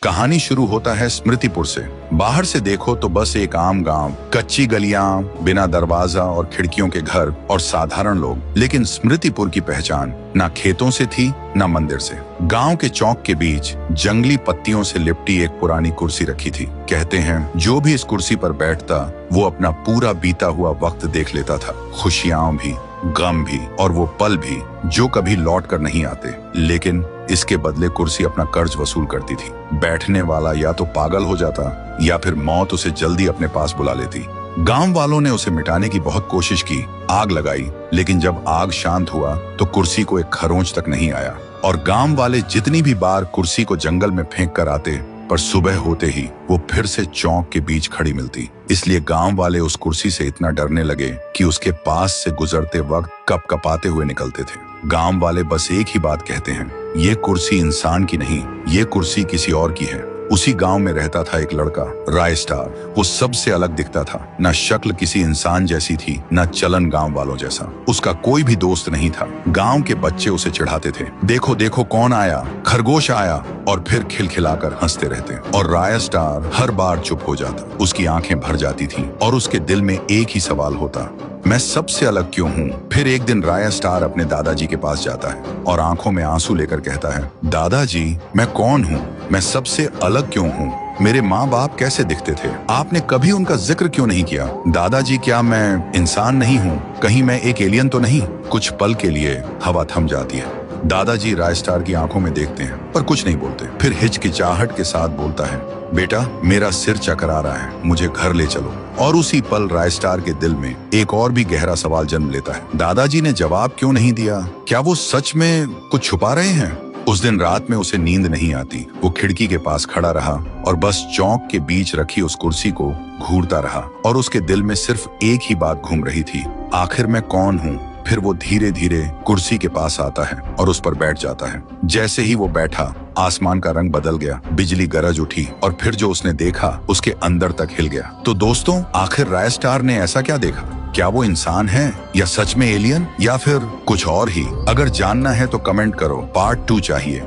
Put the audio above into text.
कहानी शुरू होता है स्मृतिपुर से। बाहर से देखो तो बस एक आम गांव, कच्ची गलियां, बिना दरवाजा और खिड़कियों के घर और साधारण लोग। लेकिन स्मृतिपुर की पहचान ना खेतों से थी ना मंदिर से। गांव के चौक के बीच जंगली पत्तियों से लिपटी एक पुरानी कुर्सी रखी थी। कहते हैं जो भी इस कुर्सी पर बैठता वो अपना पूरा बीता हुआ वक्त देख लेता था, खुशियां भी, गम भी और वो पल भी जो कभी लौट कर नहीं आते। लेकिन इसके बदले कुर्सी अपना कर्ज वसूल करती थी। बैठने वाला या तो पागल हो जाता या फिर मौत उसे जल्दी अपने पास बुला लेती। गांव वालों ने उसे मिटाने की बहुत कोशिश की, आग लगाई, लेकिन जब आग शांत हुआ तो कुर्सी को एक खरोंच तक नहीं आया। और गांव वाले जितनी भी बार कुर्सी को जंगल में फेंक कर आते, पर सुबह होते ही वो फिर से चौक के बीच खड़ी मिलती। इसलिए गांव वाले उस कुर्सी से इतना डरने लगे कि उसके पास से गुजरते वक्त कपकपाते हुए निकलते थे। गांव वाले बस एक ही बात कहते हैं, ये कुर्सी इंसान की नहीं, ये कुर्सी किसी और की है। उसी गांव में रहता था एक लड़का, राय स्टार। वो सबसे अलग दिखता था, ना शक्ल किसी इंसान जैसी थी, ना चलन गांव वालों जैसा। उसका कोई भी दोस्त नहीं था। गांव के बच्चे उसे चिढ़ाते थे, देखो देखो कौन आया, खरगोश आया, और फिर खिलखिलाकर हंसते रहते। और राय स्टार हर बार चुप हो जाता। उसकी आंखें भर जाती थी और उसके दिल में एक ही सवाल होता, मैं सबसे अलग क्यों हूँ। फिर एक दिन राय स्टार अपने दादाजी के पास जाता है और आंखों में आंसू लेकर कहता है, दादाजी मैं कौन हूँ, मैं सबसे अलग क्यों हूँ, मेरे माँ बाप कैसे दिखते थे, आपने कभी उनका जिक्र क्यों नहीं किया। दादाजी क्या मैं इंसान नहीं हूँ, कहीं मैं एक एलियन तो नहीं। कुछ पल के लिए हवा थम जाती है। दादाजी राय स्टार की आंखों में देखते हैं पर कुछ नहीं बोलते। फिर हिचकिचाहट के साथ बोलता है, बेटा मेरा सिर चकरा रहा है, मुझे घर ले चलो। और उसी पल राय स्टार के दिल में एक और भी गहरा सवाल जन्म लेता है, दादाजी ने जवाब क्यों नहीं दिया, क्या वो सच में कुछ छुपा रहे हैं। उस दिन रात में उसे नींद नहीं आती। वो खिड़की के पास खड़ा रहा और बस चौक के बीच रखी उस कुर्सी को घूरता रहा। और उसके दिल में सिर्फ एक ही बात घूम रही थी, आखिर मैं कौन हूँ। फिर वो धीरे धीरे कुर्सी के पास आता है और उस पर बैठ जाता है। जैसे ही वो बैठा, आसमान का रंग बदल गया, बिजली गरज उठी और फिर जो उसने देखा उसके अंदर तक हिल गया। तो दोस्तों, आखिर राय स्टार ने ऐसा क्या देखा? क्या वो इंसान है या सच में एलियन या फिर कुछ और ही? अगर जानना है तो कमेंट करो, पार्ट 2 चाहिए।